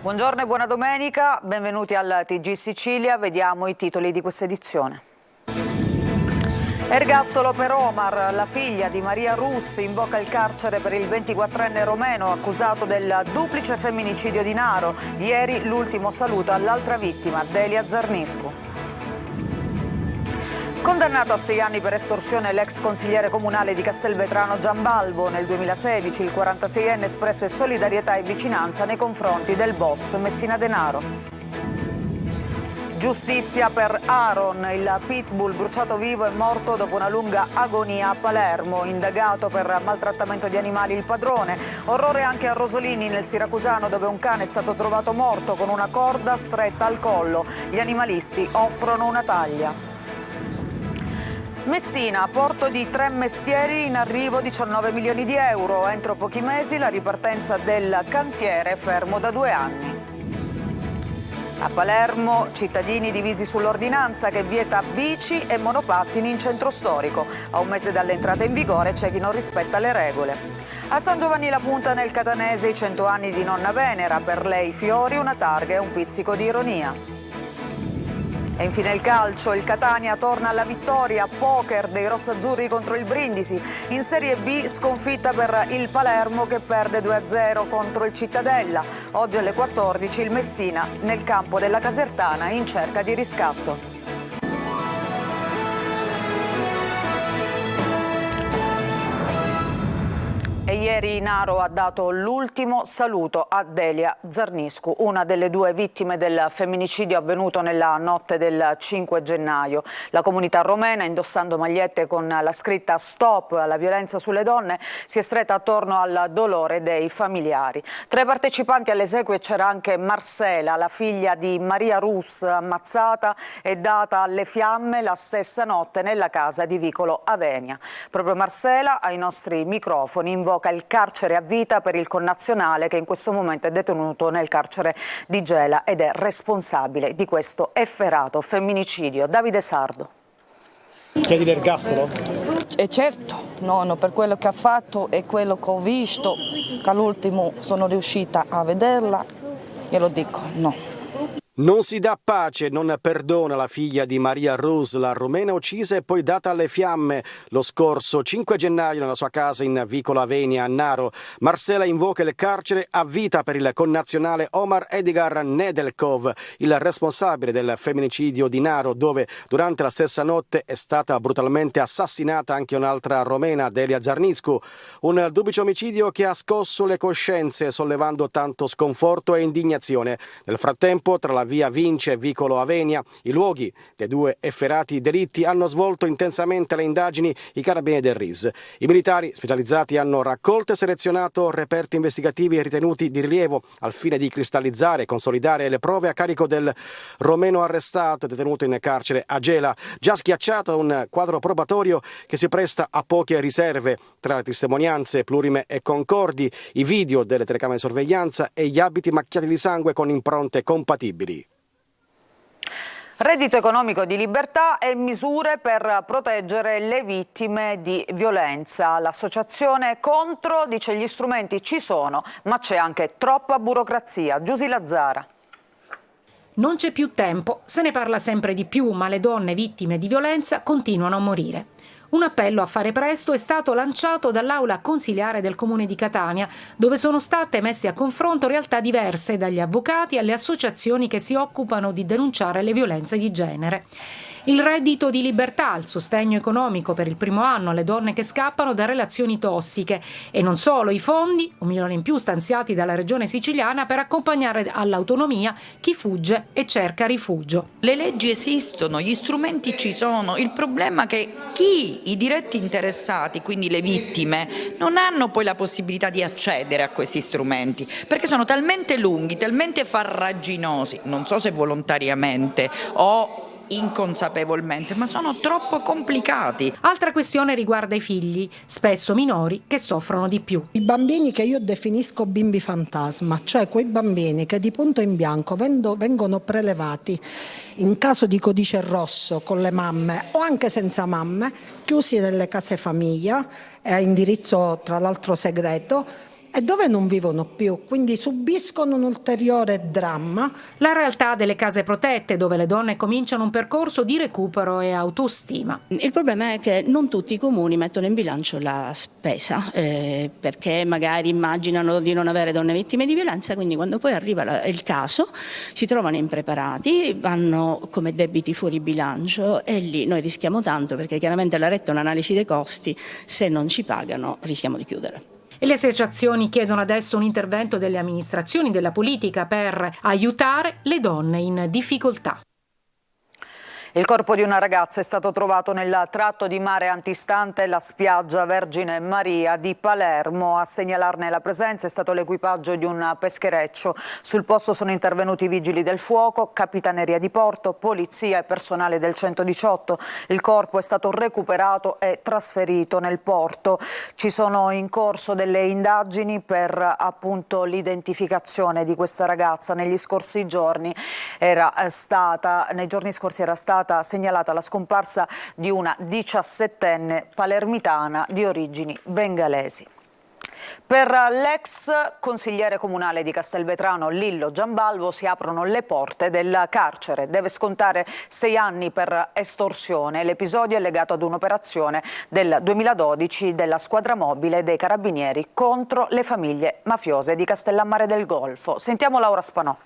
Buongiorno e buona domenica, benvenuti al TG Sicilia, vediamo i titoli di questa edizione. Ergastolo per Omar, la figlia di Maria Rus invoca il carcere per il 24enne romeno accusato del duplice femminicidio di Naro. Ieri l'ultimo saluto all'altra vittima, Delia Zarniscu. Condannato a 6 anni per estorsione l'ex consigliere comunale di Castelvetrano Giambalvo, nel 2016 il 46enne espresse solidarietà e vicinanza nei confronti del boss Messina Denaro. Giustizia per Aaron, il pitbull bruciato vivo è morto dopo una lunga agonia a Palermo, indagato per maltrattamento di animali il padrone. Orrore anche a Rosolini nel Siracusano, dove un cane è stato trovato morto con una corda stretta al collo. Gli animalisti offrono una taglia. Messina, porto di 3 mestieri, in arrivo 19 milioni di euro. Entro pochi mesi la ripartenza del cantiere fermo da 2 anni. A Palermo, cittadini divisi sull'ordinanza che vieta bici e monopattini in centro storico. A un mese dall'entrata in vigore c'è chi non rispetta le regole. A San Giovanni la Punta nel Catanese i 100 anni di nonna Venera. Per lei fiori, una targa e un pizzico di ironia. E infine il calcio, il Catania torna alla vittoria, poker dei rossazzurri contro il Brindisi. In Serie B sconfitta per il Palermo che perde 2-0 contro il Cittadella. Oggi alle 14 il Messina nel campo della Casertana in cerca di riscatto. E ieri Naro ha dato l'ultimo saluto a Delia Zarniscu, una delle 2 vittime del femminicidio avvenuto nella notte del 5 gennaio. La comunità romena, indossando magliette con la scritta "Stop alla violenza sulle donne", si è stretta attorno al dolore dei familiari. Tra i partecipanti alle esequie c'era anche Marcela, la figlia di Maria Rus, ammazzata e data alle fiamme la stessa notte nella casa di Vicolo Avenia. Proprio Marcela, ai nostri microfoni, invoca il carcere a vita per il connazionale che in questo momento è detenuto nel carcere di Gela ed è responsabile di questo efferato femminicidio. Davide Sardo. Chiedi l'ergastolo? Certo, no, per quello che ha fatto e quello che ho visto, che all'ultimo sono riuscita a vederla, glielo dico, no. Non si dà pace, non perdona la figlia di Maria Rus, la romena uccisa e poi data alle fiamme lo scorso 5 gennaio nella sua casa in Vicolo Avenia a Naro. Marcela invoca il carcere a vita per il connazionale Omar Edgar Nedelkov, il responsabile del femminicidio di Naro, dove durante la stessa notte è stata brutalmente assassinata anche un'altra romena, Delia Zarniscu. Un duplice omicidio che ha scosso le coscienze, sollevando tanto sconforto e indignazione. Nel frattempo, tra la via Vince e Vicolo Avenia, i luoghi dei 2 efferati delitti, hanno svolto intensamente le indagini i carabinieri del RIS. I militari specializzati hanno raccolto e selezionato reperti investigativi ritenuti di rilievo al fine di cristallizzare e consolidare le prove a carico del romeno arrestato e detenuto in carcere a Gela, già schiacciato da un quadro probatorio che si presta a poche riserve tra le testimonianze plurime e concordi, i video delle telecamere di sorveglianza e gli abiti macchiati di sangue con impronte compatibili. Reddito economico di libertà e misure per proteggere le vittime di violenza. L'associazione Contro dice gli strumenti ci sono, ma c'è anche troppa burocrazia. Giusy Lazzara. Non c'è più tempo, se ne parla sempre di più, ma le donne vittime di violenza continuano a morire. Un appello a fare presto è stato lanciato dall'aula consiliare del Comune di Catania, dove sono state messe a confronto realtà diverse, dagli avvocati alle associazioni che si occupano di denunciare le violenze di genere. Il reddito di libertà, il sostegno economico per il primo anno alle donne che scappano da relazioni tossiche e non solo i fondi, 1 milione in più stanziati dalla Regione Siciliana per accompagnare all'autonomia chi fugge e cerca rifugio. Le leggi esistono, gli strumenti ci sono, il problema è che i diretti interessati, quindi le vittime, non hanno poi la possibilità di accedere a questi strumenti perché sono talmente lunghi, talmente farraginosi, non so se volontariamente o inconsapevolmente, ma sono troppo complicati. Altra questione riguarda i figli, spesso minori, che soffrono di più. I bambini che io definisco bimbi fantasma, cioè quei bambini che di punto in bianco vengono prelevati in caso di codice rosso con le mamme o anche senza mamme, chiusi nelle case famiglia a indirizzo tra l'altro segreto, e dove non vivono più, quindi subiscono un ulteriore dramma. La realtà delle case protette, dove le donne cominciano un percorso di recupero e autostima. Il problema è che non tutti i comuni mettono in bilancio la spesa, perché magari immaginano di non avere donne vittime di violenza, quindi quando poi arriva il caso si trovano impreparati, vanno come debiti fuori bilancio e lì noi rischiamo tanto, perché chiaramente la retta è un'analisi dei costi, se non ci pagano rischiamo di chiudere. E le associazioni chiedono adesso un intervento delle amministrazioni, della politica per aiutare le donne in difficoltà. Il corpo di una ragazza è stato trovato nel tratto di mare antistante la spiaggia Vergine Maria di Palermo. A segnalarne la presenza è stato l'equipaggio di un peschereccio. Sul posto sono intervenuti i vigili del fuoco, capitaneria di porto, polizia e personale del 118. Il corpo è stato recuperato e trasferito nel porto. Ci sono in corso delle indagini per appunto l'identificazione di questa ragazza. Nei giorni scorsi era stata segnalata la scomparsa di una 17enne palermitana di origini bengalesi. Per l'ex consigliere comunale di Castelvetrano Lillo Giambalvo si aprono le porte del carcere. Deve scontare 6 anni per estorsione. L'episodio è legato ad un'operazione del 2012 della squadra mobile dei carabinieri contro le famiglie mafiose di Castellammare del Golfo. Sentiamo Laura Spanò.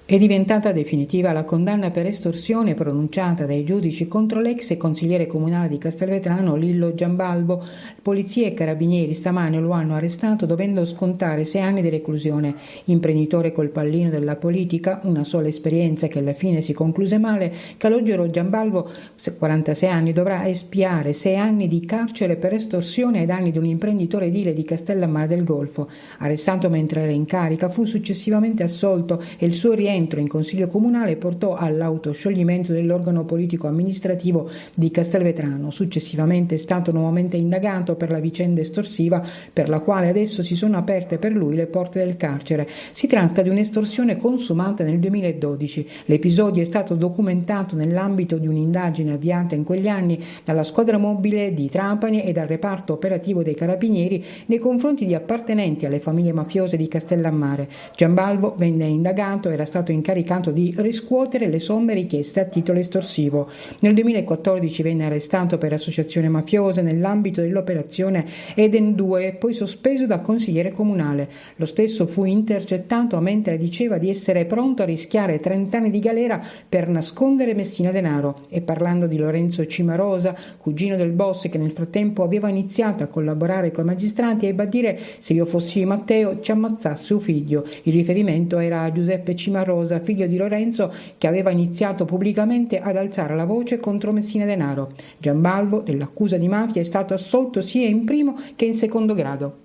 È diventata definitiva la condanna per estorsione pronunciata dai giudici contro l'ex consigliere comunale di Castelvetrano Lillo Giambalvo. Polizia e carabinieri stamane lo hanno arrestato dovendo scontare 6 anni di reclusione. Imprenditore col pallino della politica, una sola esperienza che alla fine si concluse male, Calogero Giambalvo, 46 anni, dovrà espiare 6 anni di carcere per estorsione ai danni di un imprenditore edile di Castellammare del Golfo. Arrestato mentre era in carica, fu successivamente assolto e il suo rientro in Consiglio Comunale portò all'autoscioglimento dell'organo politico amministrativo di Castelvetrano. Successivamente è stato nuovamente indagato per la vicenda estorsiva per la quale adesso si sono aperte per lui le porte del carcere. Si tratta di un'estorsione consumata nel 2012. L'episodio è stato documentato nell'ambito di un'indagine avviata in quegli anni dalla squadra mobile di Trapani e dal reparto operativo dei carabinieri nei confronti di appartenenti alle famiglie mafiose di Castellammare. Giambalvo venne indagato, era stato incaricato di riscuotere le somme richieste a titolo estorsivo. Nel 2014 venne arrestato per associazione mafiosa nell'ambito dell'operazione Eden 2 e poi sospeso da consigliere comunale. Lo stesso fu intercettato mentre diceva di essere pronto a rischiare 30 anni di galera per nascondere Messina Denaro. E parlando di Lorenzo Cimarosa, cugino del boss che nel frattempo aveva iniziato a collaborare con i magistrati, ebbe a dire: se io fossi Matteo ci ammazzasse suo figlio. Il riferimento era a Giuseppe Cimarosa, figlio di Lorenzo, che aveva iniziato pubblicamente ad alzare la voce contro Messina Denaro. Giambalvo, dell'accusa di mafia, è stato assolto sia in primo che in secondo grado.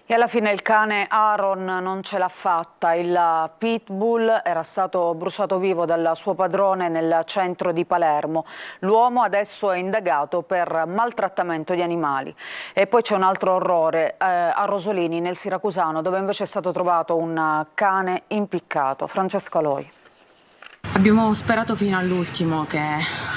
E alla fine il cane Aaron non ce l'ha fatta. Il pitbull era stato bruciato vivo dal suo padrone nel centro di Palermo. L'uomo adesso è indagato per maltrattamento di animali. E poi c'è un altro orrore a Rosolini, nel Siracusano, dove invece è stato trovato un cane impiccato. Francesco Aloi. Abbiamo sperato fino all'ultimo che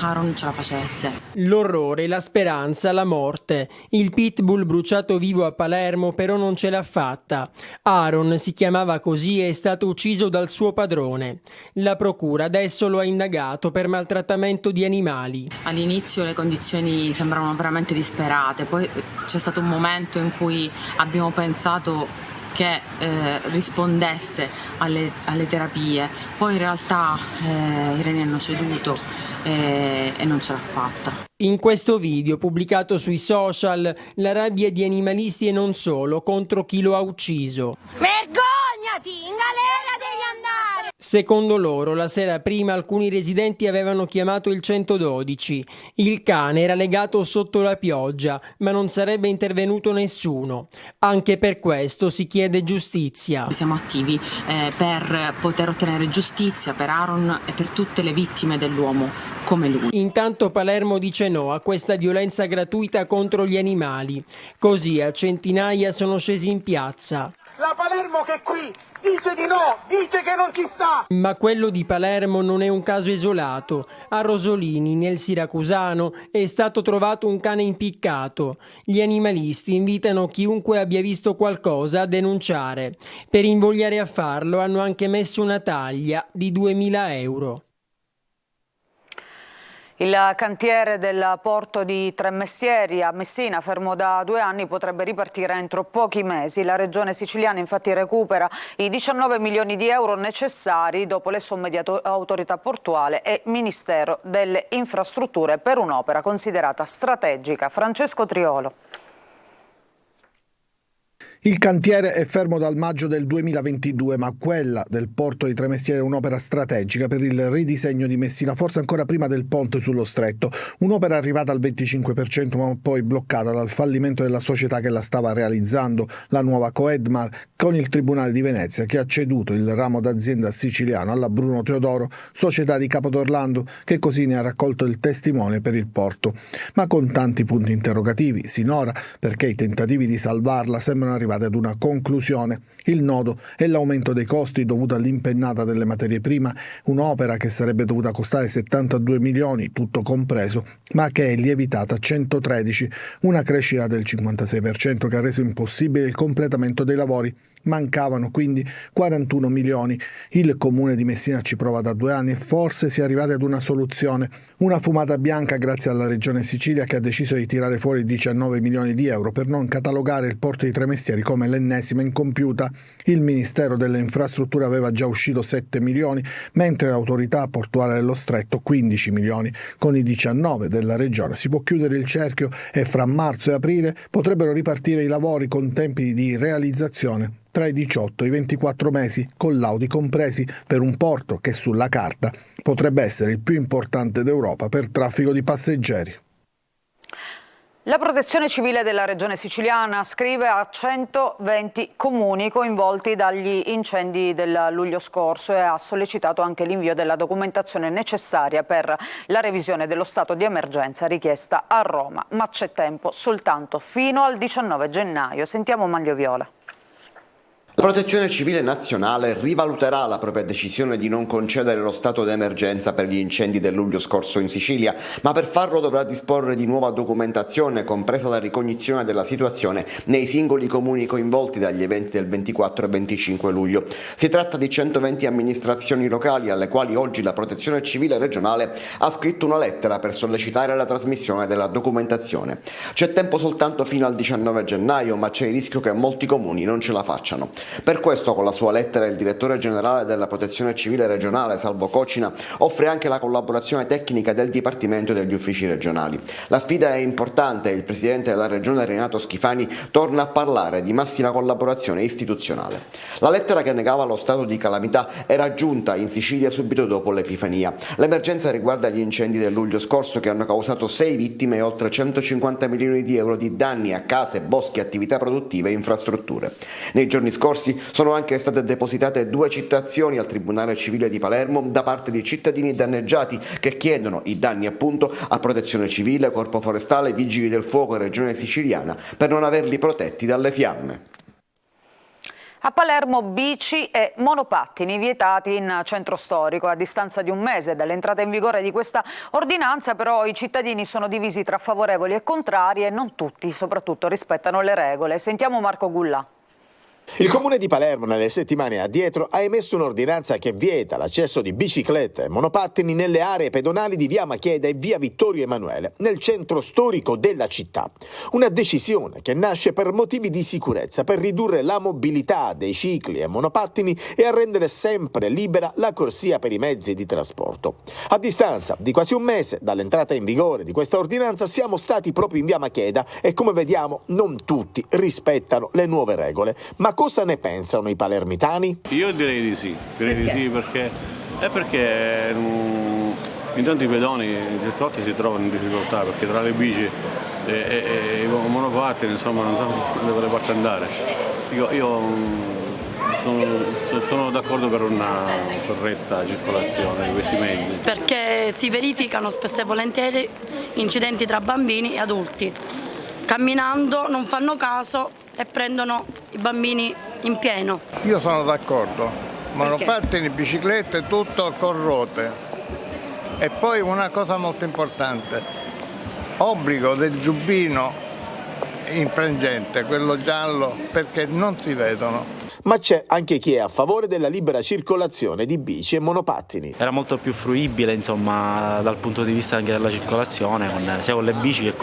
Aaron ce la facesse. L'orrore, la speranza, la morte. Il pitbull bruciato vivo a Palermo però non ce l'ha fatta. Aaron si chiamava così e è stato ucciso dal suo padrone. La procura adesso lo ha indagato per maltrattamento di animali. All'inizio le condizioni sembravano veramente disperate, poi c'è stato un momento in cui abbiamo pensato che rispondesse alle terapie, poi in realtà i reni hanno ceduto e non ce l'ha fatta. In questo video pubblicato sui social, la rabbia di animalisti e non solo contro chi lo ha ucciso. Vergognati, in galera devi andare! Secondo loro, la sera prima alcuni residenti avevano chiamato il 112. Il cane era legato sotto la pioggia, ma non sarebbe intervenuto nessuno. Anche per questo si chiede giustizia. Siamo attivi per poter ottenere giustizia per Aaron e per tutte le vittime dell'uomo come lui. Intanto Palermo dice no a questa violenza gratuita contro gli animali. Così a centinaia sono scesi in piazza. La Palermo che è qui dice di no, dice che non ci sta. Ma quello di Palermo non è un caso isolato. A Rosolini, nel siracusano, è stato trovato un cane impiccato. Gli animalisti invitano chiunque abbia visto qualcosa a denunciare. Per invogliare a farlo hanno anche messo una taglia di 2.000 euro. Il cantiere del porto di Tremestieri a Messina, fermo da 2 anni, potrebbe ripartire entro pochi mesi. La regione siciliana infatti recupera i 19 milioni di euro necessari dopo le somme di autorità portuale e Ministero delle Infrastrutture per un'opera considerata strategica. Francesco Triolo. Il cantiere è fermo dal maggio del 2022, ma quella del porto di Tremestieri è un'opera strategica per il ridisegno di Messina, forse ancora prima del ponte sullo stretto. Un'opera arrivata al 25%, ma poi bloccata dal fallimento della società che la stava realizzando, la nuova Coedmar, con il Tribunale di Venezia che ha ceduto il ramo d'azienda siciliano alla Bruno Teodoro, società di Capodorlando, che così ne ha raccolto il testimone per il porto. Ma con tanti punti interrogativi sinora, perché i tentativi di salvarla sembrano arrivati ad una conclusione. Il nodo è l'aumento dei costi dovuto all'impennata delle materie prime, un'opera che sarebbe dovuta costare 72 milioni, tutto compreso, ma che è lievitata a 113, una crescita del 56% che ha reso impossibile il completamento dei lavori. Mancavano quindi 41 milioni. Il comune di Messina ci prova da 2 anni e forse si è arrivati ad una soluzione. Una fumata bianca grazie alla regione Sicilia che ha deciso di tirare fuori 19 milioni di euro per non catalogare il porto di Tremestieri come l'ennesima incompiuta. Il Ministero delle Infrastrutture aveva già uscito 7 milioni, mentre l'autorità portuale dello Stretto 15 milioni. Con i 19 della regione si può chiudere il cerchio e fra marzo e aprile potrebbero ripartire i lavori con tempi di realizzazione tra i 18 e i 24 mesi, collaudi compresi, per un porto che sulla carta potrebbe essere il più importante d'Europa per traffico di passeggeri. La Protezione Civile della Regione Siciliana scrive a 120 comuni coinvolti dagli incendi del luglio scorso e ha sollecitato anche l'invio della documentazione necessaria per la revisione dello stato di emergenza richiesta a Roma, ma c'è tempo soltanto fino al 19 gennaio. Sentiamo Manlio Viola. La Protezione Civile Nazionale rivaluterà la propria decisione di non concedere lo stato d'emergenza per gli incendi del luglio scorso in Sicilia, ma per farlo dovrà disporre di nuova documentazione, compresa la ricognizione della situazione nei singoli comuni coinvolti dagli eventi del 24 e 25 luglio. Si tratta di 120 amministrazioni locali alle quali oggi la Protezione Civile regionale ha scritto una lettera per sollecitare la trasmissione della documentazione. C'è tempo soltanto fino al 19 gennaio, ma c'è il rischio che molti comuni non ce la facciano. Per questo, con la sua lettera, il direttore generale della Protezione Civile regionale, Salvo Cocina, offre anche la collaborazione tecnica del Dipartimento e degli uffici regionali. La sfida è importante e il presidente della regione, Renato Schifani, torna a parlare di massima collaborazione istituzionale. La lettera che negava lo stato di calamità era giunta in Sicilia subito dopo l'Epifania. L'emergenza riguarda gli incendi del luglio scorso che hanno causato 6 vittime e oltre 150 milioni di euro di danni a case, boschi, attività produttive e infrastrutture. Nei giorni scorsi sono anche state depositate 2 citazioni al Tribunale Civile di Palermo da parte di cittadini danneggiati che chiedono i danni appunto a Protezione Civile, Corpo Forestale, Vigili del Fuoco e Regione Siciliana per non averli protetti dalle fiamme. A Palermo bici e monopattini vietati in centro storico. A distanza di un mese dall'entrata in vigore di questa ordinanza, però, i cittadini sono divisi tra favorevoli e contrari e non tutti, soprattutto, rispettano le regole. Sentiamo Marco Gullà. Il Comune di Palermo nelle settimane addietro ha emesso un'ordinanza che vieta l'accesso di biciclette e monopattini nelle aree pedonali di via Macheda e via Vittorio Emanuele, nel centro storico della città. Una decisione che nasce per motivi di sicurezza, per ridurre la mobilità dei cicli e monopattini e a rendere sempre libera la corsia per i mezzi di trasporto. A distanza di quasi un mese dall'entrata in vigore di questa ordinanza siamo stati proprio in via Macheda e, come vediamo, non tutti rispettano le nuove regole. Ma cosa ne pensano i palermitani? Io direi di sì, perché intanto i pedoni certe volte si trovano in difficoltà perché tra le bici e i monopattini insomma non sanno da quale parte andare. Io sono d'accordo per una corretta circolazione di questi mezzi. Perché si verificano spesso e volentieri incidenti tra bambini e adulti. Camminando non fanno caso e prendono i bambini in pieno. Io sono d'accordo, monopattini, biciclette, tutto con ruote. E poi una cosa molto importante, obbligo del giubbino infrangente, quello giallo, perché non si vedono. Ma c'è anche chi è a favore della libera circolazione di bici e monopattini. Era molto più fruibile, insomma, dal punto di vista anche della circolazione, sia con le bici che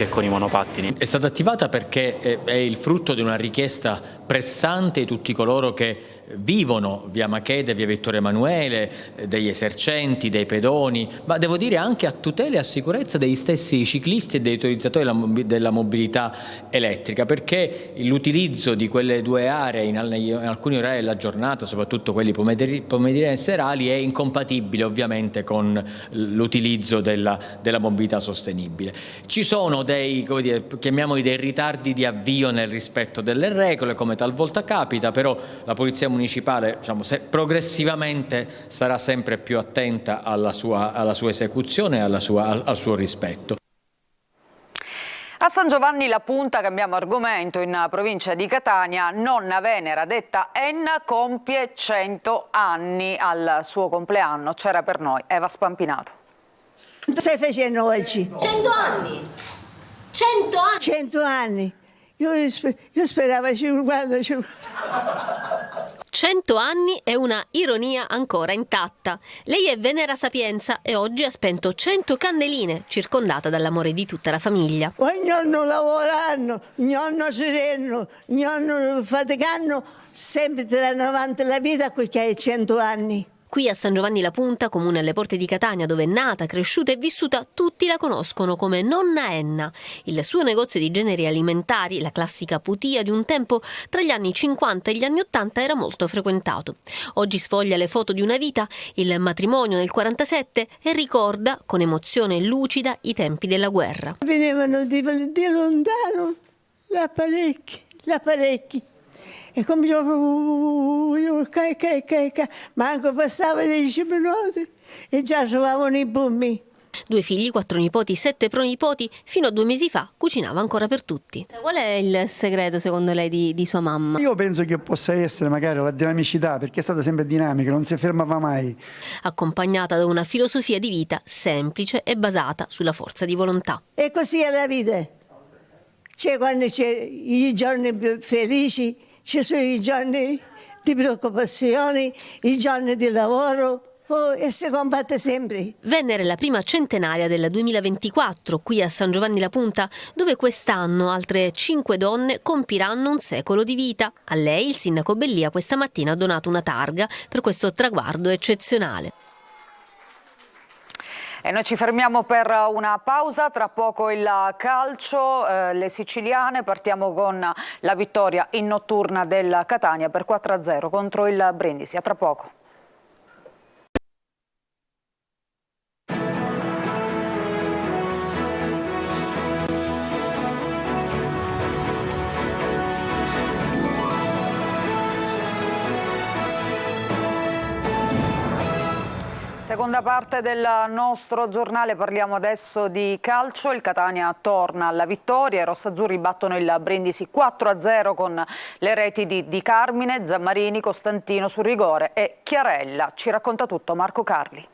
con i monopattini. È stata attivata perché è il frutto di una richiesta pressante di tutti coloro che vivono via Macheda, via Vittorio Emanuele, degli esercenti, dei pedoni, ma devo dire anche a tutela e a sicurezza degli stessi ciclisti e degli utilizzatori della mobilità elettrica, perché l'utilizzo di quelle due aree in alcuni orari della giornata, soprattutto quelli pomeridiani e serali, è incompatibile ovviamente con l'utilizzo della mobilità sostenibile. Ci sono chiamiamoli dei ritardi di avvio nel rispetto delle regole, come talvolta capita, però la Polizia Municipale, progressivamente sarà sempre più attenta alla sua esecuzione e al suo rispetto. A San Giovanni La Punta, cambiamo argomento, in provincia di Catania, nonna Venera, detta Enna, compie 100 anni al suo compleanno. C'era per noi Eva Spampinato. Quanto stai facendo oggi? 100 anni! 100 anni! 100 anni! Io speravo 50. 100 anni è una ironia ancora intatta. Lei è Venera Sapienza e oggi ha spento 100 candeline, circondata dall'amore di tutta la famiglia. Ognuno lavorano, ognuno sereno, ognuno faticano, sempre tirano avanti la vita perché hai 100 anni. Qui a San Giovanni La Punta, comune alle porte di Catania, dove è nata, cresciuta e vissuta, tutti la conoscono come Nonna Enna. Il suo negozio di generi alimentari, la classica putia di un tempo, tra gli anni 50 e gli anni 80 era molto frequentato. Oggi sfoglia le foto di una vita, il matrimonio nel 47 e ricorda, con emozione lucida, i tempi della guerra. Venivano di lontano, l'apparecchi. E come manco passava 10 minuti e già trovavano i bombi. 2 figli, 4 nipoti, 7 pronipoti, fino a 2 mesi fa cucinava ancora per tutti. Qual è il segreto secondo lei di sua mamma? Io penso che possa essere magari la dinamicità, perché è stata sempre dinamica, non si fermava mai. Accompagnata da una filosofia di vita semplice e basata sulla forza di volontà. E così è la vita. C'è quando c'è i giorni più felici, ci sono i giorni di preoccupazioni, i giorni di lavoro e si combatte sempre. Venere la prima centenaria del 2024 qui a San Giovanni La Punta, dove quest'anno altre 5 donne compiranno un secolo di vita. A lei il sindaco Bellia questa mattina ha donato una targa per questo traguardo eccezionale. E noi ci fermiamo per una pausa, tra poco il calcio, le siciliane, partiamo con la vittoria in notturna del Catania per 4-0 contro il Brindisi, a tra poco. Seconda parte del nostro giornale, parliamo adesso di calcio. Il Catania torna alla vittoria, i rossazzurri battono il Brindisi 4-0 con le reti di Carmine, Zammarini, Costantino sul rigore e Chiarella. Ci racconta tutto Marco Carli.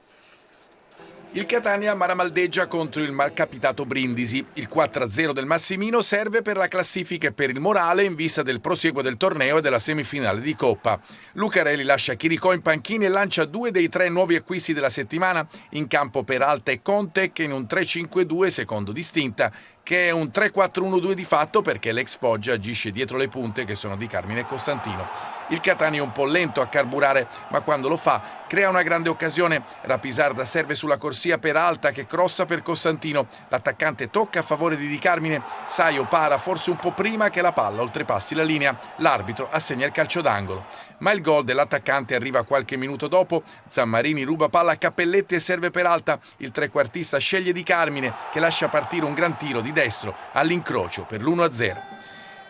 Il Catania maramaldeggia contro il malcapitato Brindisi. Il 4-0 del Massimino serve per la classifica e per il morale in vista del prosieguo del torneo e della semifinale di Coppa. Lucarelli lascia Chiricò in panchina e lancia 2 dei 3 nuovi acquisti della settimana. In campo Peralta e Conte, che in un 3-5-2 secondo distinta, che è un 3-4-1-2 di fatto perché l'ex Foggia agisce dietro le punte che sono di Carmine e Costantino. Il Catania è un po' lento a carburare, ma quando lo fa crea una grande occasione. Rapisarda serve sulla corsia Peralta che crossa per Costantino. L'attaccante tocca a favore di Carmine. Saio para forse un po' prima che la palla oltrepassi la linea. L'arbitro assegna il calcio d'angolo. Ma il gol dell'attaccante arriva qualche minuto dopo. Zammarini ruba palla a Cappelletti e serve Peralta. Il trequartista sceglie di Carmine che lascia partire un gran tiro di destro all'incrocio per l'1-0.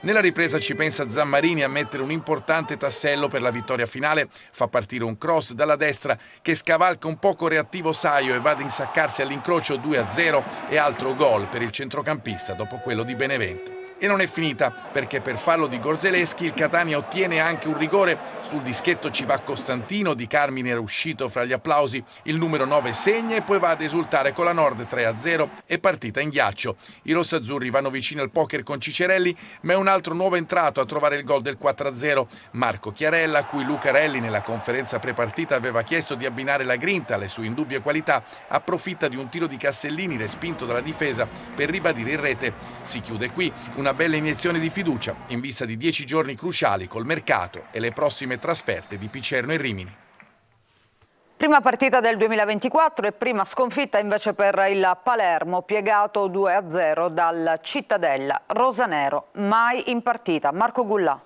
Nella ripresa ci pensa Zammarini a mettere un importante tassello per la vittoria finale. Fa partire un cross dalla destra che scavalca un poco reattivo Saio e va ad insaccarsi all'incrocio 2-0 e altro gol per il centrocampista dopo quello di Benevento. E non è finita, perché per fallo di Gorzeleschi il Catania ottiene anche un rigore. Sul dischetto ci va Costantino, Di Carmine era uscito fra gli applausi. Il numero 9 segna e poi va ad esultare con la Nord 3-0 e partita in ghiaccio. I rossazzurri vanno vicini al poker con Cicerelli, ma è un altro nuovo entrato a trovare il gol del 4-0. Marco Chiarella, a cui Lucarelli nella conferenza prepartita aveva chiesto di abbinare la grinta alle sue indubbie qualità, approfitta di un tiro di Castellini respinto dalla difesa per ribadire in rete. Si chiude qui una bella iniezione di fiducia in vista di 10 giorni cruciali col mercato e le prossime trasferte di Picerno e Rimini. Prima partita del 2024 e prima sconfitta invece per il Palermo, piegato 2-0 dal Cittadella. Rosanero mai in partita. Marco Gullà.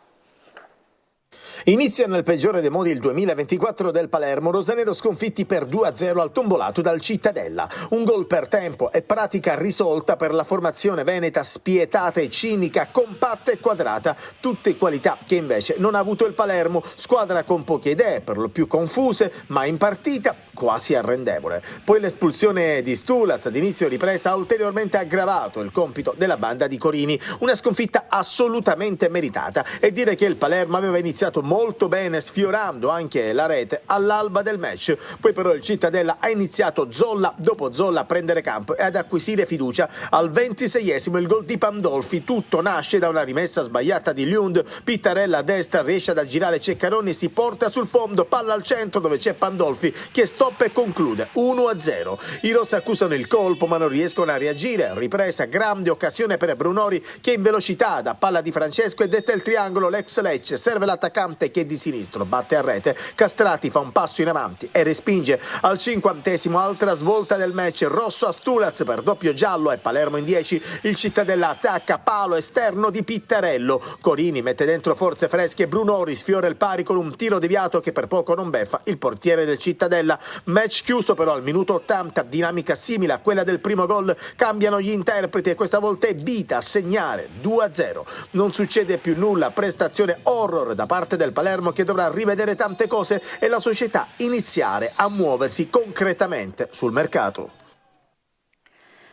Inizia nel peggiore dei modi il 2024 del Palermo, rosanero sconfitti per 2-0 al tombolato dal Cittadella. Un gol per tempo e pratica risolta per la formazione veneta, spietata e cinica, compatta e quadrata, tutte qualità che invece non ha avuto il Palermo, squadra con poche idee, per lo più confuse, ma in partita quasi arrendevole. Poi l'espulsione di Stulaz ad inizio ripresa ha ulteriormente aggravato il compito della banda di Corini, una sconfitta assolutamente meritata, e dire che il Palermo aveva iniziato molto bene, sfiorando anche la rete all'alba del match. Poi però il Cittadella ha iniziato Zolla dopo Zolla a prendere campo e ad acquisire fiducia. Al 26esimo il gol di Pandolfi, tutto nasce da una rimessa sbagliata di Lund. Pittarella a destra riesce ad aggirare Ceccaroni, si porta sul fondo, palla al centro dove c'è Pandolfi che stoppa e conclude 1-0. I rossi accusano il colpo ma non riescono a reagire. Ripresa, grande occasione per Brunori che in velocità da palla di Francesco e detta il triangolo l'ex Lecce, serve l'attaccante che di sinistro batte a rete. Castrati fa un passo in avanti e respinge. Al 50esimo altra svolta del match, rosso a Stulaz per doppio giallo e Palermo in 10. Il Cittadella attacca, palo esterno di Pittarello. Corini mette dentro forze fresche, Brunori sfiora il pari con un tiro deviato che per poco non beffa il portiere del Cittadella. Match chiuso però al minuto 80, dinamica simile a quella del primo gol, cambiano gli interpreti e questa volta è Vita a segnare 2-0. Non succede più nulla, prestazione horror da parte del Palermo che dovrà rivedere tante cose e la società iniziare a muoversi concretamente sul mercato.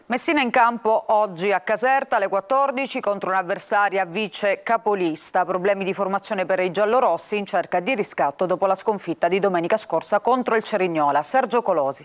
Messina in campo oggi a Caserta alle 14 contro un'avversaria vice capolista. Problemi di formazione per i giallorossi in cerca di riscatto dopo la sconfitta di domenica scorsa contro il Cerignola. Sergio Colosi.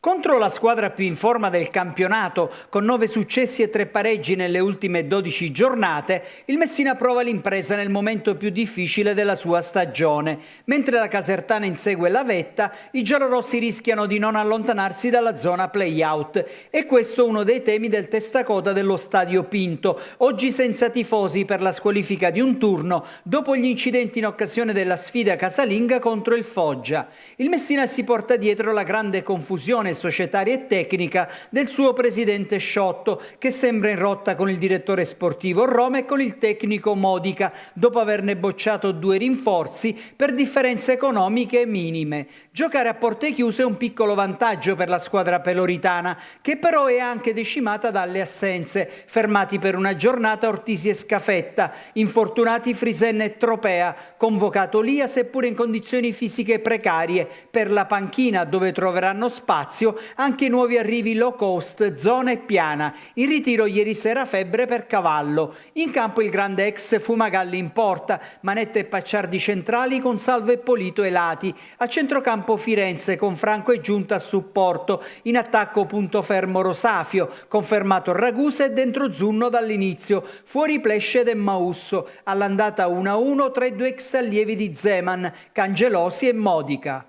Contro la squadra più in forma del campionato, con 9 successi e 3 pareggi nelle ultime 12 giornate, il Messina prova l'impresa nel momento più difficile della sua stagione. Mentre la Casertana insegue la vetta, i giallorossi rischiano di non allontanarsi dalla zona play-out. E questo è uno dei temi del testacoda dello Stadio Pinto, oggi senza tifosi per la squalifica di un turno, dopo gli incidenti in occasione della sfida casalinga contro il Foggia. Il Messina si porta dietro la grande confusione societaria e tecnica del suo presidente Sciotto, che sembra in rotta con il direttore sportivo Roma e con il tecnico Modica, dopo averne bocciato 2 rinforzi per differenze economiche minime. Giocare a porte chiuse è un piccolo vantaggio per la squadra peloritana, che però è anche decimata dalle assenze, fermati per una giornata Ortisi e Scafetta, infortunati Frisen e Tropea, convocato Lia seppure in condizioni fisiche precarie, per la panchina dove troveranno spazio anche i nuovi arrivi low cost, Zona e Piana. In ritiro ieri sera Febbre per Cavallo. In campo il grande ex Fumagalli in porta, Manetta e Pacciardi centrali con Salvo e Polito e Lati. A centrocampo Firenze con Franco e Giunta a supporto. In attacco punto fermo Rosafio, confermato Ragusa e dentro Zunno dall'inizio. Fuori Plesced e Mausso. All'andata 1-1 tra i 2 ex allievi di Zeman, Cangelosi e Modica.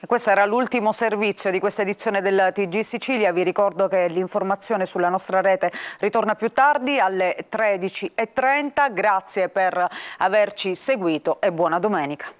Questo era l'ultimo servizio di questa edizione del TG Sicilia. Vi ricordo che l'informazione sulla nostra rete ritorna più tardi alle 13:30. Grazie per averci seguito e buona domenica.